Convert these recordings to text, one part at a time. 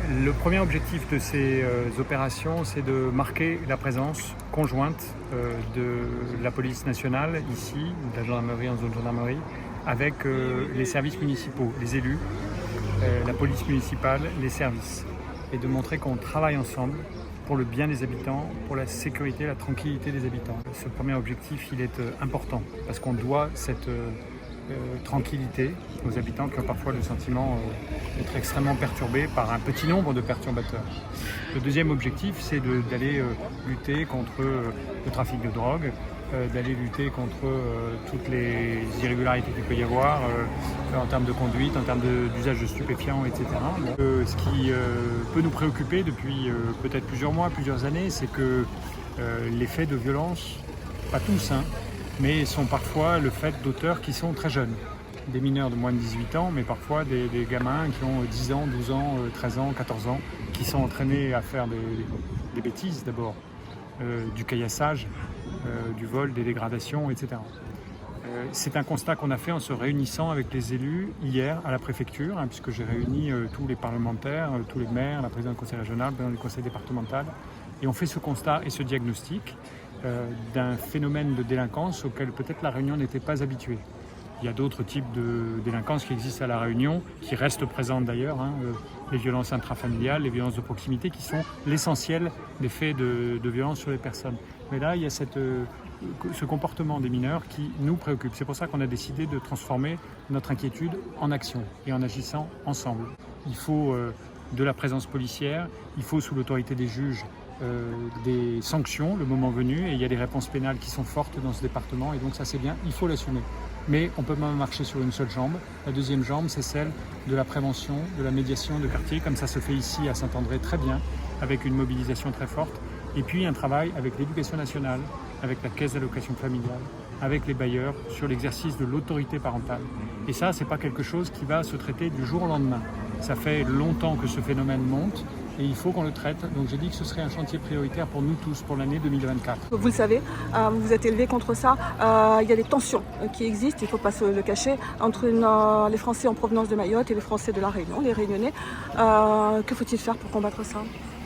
Le premier objectif de ces opérations, c'est de marquer la présence conjointe de la police nationale, ici, de la gendarmerie en zone gendarmerie, avec les services municipaux, les élus, la police municipale, les services, et de montrer qu'on travaille ensemble pour le bien des habitants, pour la sécurité, la tranquillité des habitants. Ce premier objectif, il est important, parce qu'on doit cette tranquillité aux habitants qui ont parfois le sentiment d'être extrêmement perturbés par un petit nombre de perturbateurs. Le deuxième objectif, c'est d'aller lutter contre le trafic de drogue, d'aller lutter contre toutes les irrégularités qu'il peut y avoir en termes de conduite, en termes d'usage de stupéfiants, etc. Ce qui peut nous préoccuper depuis peut-être plusieurs mois, plusieurs années, c'est que les faits de violence, pas tous, mais sont parfois le fait d'auteurs qui sont très jeunes. Des mineurs de moins de 18 ans, mais parfois des gamins qui ont 10 ans, 12 ans, 13 ans, 14 ans, qui sont entraînés à faire des bêtises d'abord, du caillassage, du vol, des dégradations, etc. C'est un constat qu'on a fait en se réunissant avec les élus hier à la préfecture, puisque j'ai réuni tous les parlementaires, tous les maires, la présidente du conseil régional, le président du conseil départemental, et on fait ce constat et ce diagnostic d'un phénomène de délinquance auquel peut-être la Réunion n'était pas habituée. Il y a d'autres types de délinquance qui existent à La Réunion, qui restent présentes d'ailleurs, les violences intrafamiliales, les violences de proximité, qui sont l'essentiel des faits de violence sur les personnes. Mais là, il y a ce comportement des mineurs qui nous préoccupe. C'est pour ça qu'on a décidé de transformer notre inquiétude en action et en agissant ensemble. Il faut de la présence policière, il faut sous l'autorité des juges des sanctions le moment venu, et il y a des réponses pénales qui sont fortes dans ce département, et donc ça c'est bien, il faut l'assumer. Mais on peut même marcher sur une seule jambe. La deuxième jambe, c'est celle de la prévention, de la médiation de quartier, comme ça se fait ici à Saint-André très bien, avec une mobilisation très forte, et puis un travail avec l'éducation nationale, avec la caisse d'allocation familiale, avec les bailleurs, sur l'exercice de l'autorité parentale. Et ça, c'est pas quelque chose qui va se traiter du jour au lendemain. Ça fait longtemps que ce phénomène monte, et il faut qu'on le traite. Donc j'ai dit que ce serait un chantier prioritaire pour nous tous, pour l'année 2024. Vous le savez, vous vous êtes élevé contre ça. Il y a des tensions qui existent, il ne faut pas se le cacher, entre les Français en provenance de Mayotte et les Français de La Réunion, les Réunionnais. Que faut-il faire pour combattre ça ?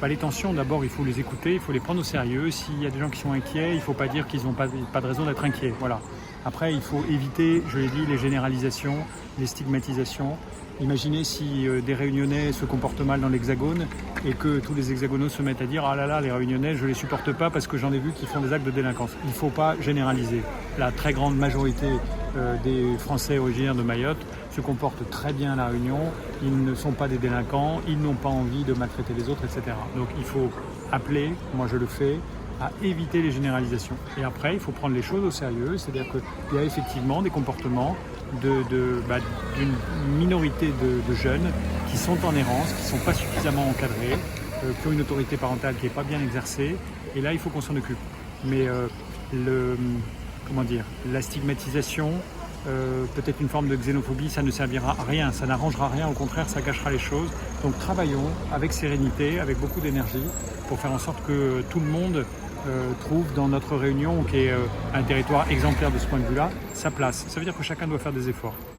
Les tensions, d'abord, il faut les écouter, il faut les prendre au sérieux. S'il y a des gens qui sont inquiets, il ne faut pas dire qu'ils n'ont pas de raison d'être inquiets. Voilà. Après, il faut éviter, je l'ai dit, les généralisations, les stigmatisations. Imaginez si des Réunionnais se comportent mal dans l'Hexagone et que tous les Hexagonaux se mettent à dire « Ah là là, les Réunionnais, je ne les supporte pas parce que j'en ai vu qui font des actes de délinquance ». Il ne faut pas généraliser. La très grande majorité des Français originaires de Mayotte se comportent très bien à La Réunion, ils ne sont pas des délinquants, ils n'ont pas envie de maltraiter les autres, etc. Donc il faut appeler, moi je le fais, à éviter les généralisations. Et après, il faut prendre les choses au sérieux, c'est-à-dire qu'il y a effectivement des comportements d'une minorité de jeunes qui sont en errance, qui ne sont pas suffisamment encadrés, qui ont une autorité parentale qui n'est pas bien exercée, et là il faut qu'on s'en occupe. Mais la stigmatisation, peut-être une forme de xénophobie, ça ne servira à rien, ça n'arrangera rien, au contraire ça gâchera les choses. Donc travaillons avec sérénité, avec beaucoup d'énergie, pour faire en sorte que tout le monde trouve dans notre Réunion, qui est un territoire exemplaire de ce point de vue-là, sa place. Ça veut dire que chacun doit faire des efforts.